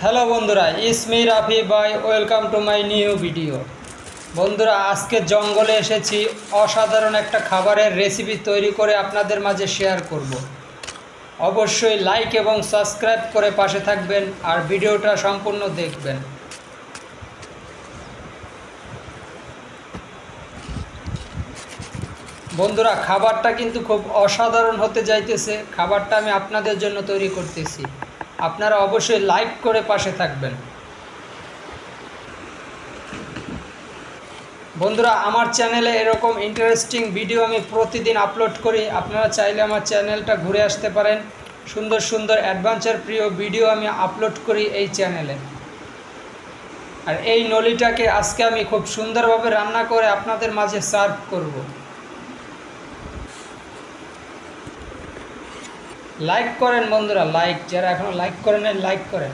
Hello বন্ধুরা, it's me Rafi বাই, welcome to my new video. বন্ধুরা, আজকে জঙ্গলে এসেছি, অসাধারণ একটা খাবারের রেসিপি তৈরি করে আপনাদের মাঝে শেয়ার করব। অবশ্যই লাইক এবং সাবস্ক্রাইব করে পাশে থাকবেন আর ভিডিওটা সম্পূর্ণ দেখবেন। বন্ধুরা, খাবারটা কিন্তু খুব অসাধারণ হতে যাইতেছে। খাবারটা আমি আপনাদের জন্য তৈরি করতেছি, আপনারা অবশ্যই লাইক করে পাশে থাকবেন। বন্ধুরা, আমার চ্যানেলে এরকম ইন্টারেস্টিং ভিডিও আমি প্রতিদিন আপলোড করি। আপনারা চাইলে আমার চ্যানেলটা ঘুরে আসতে পারেন। সুন্দর সুন্দর অ্যাডভেঞ্চার প্রিয় ভিডিও আমি আপলোড করি এই চ্যানেলে। আর এই নলিটাকে আজকে আমি খুব সুন্দরভাবে রান্না করে আপনাদের মাঝে সার্ভ করব। লাইক করেন বন্ধুরা, লাইক, যারা এখনও লাইক করেন লাইক করেন।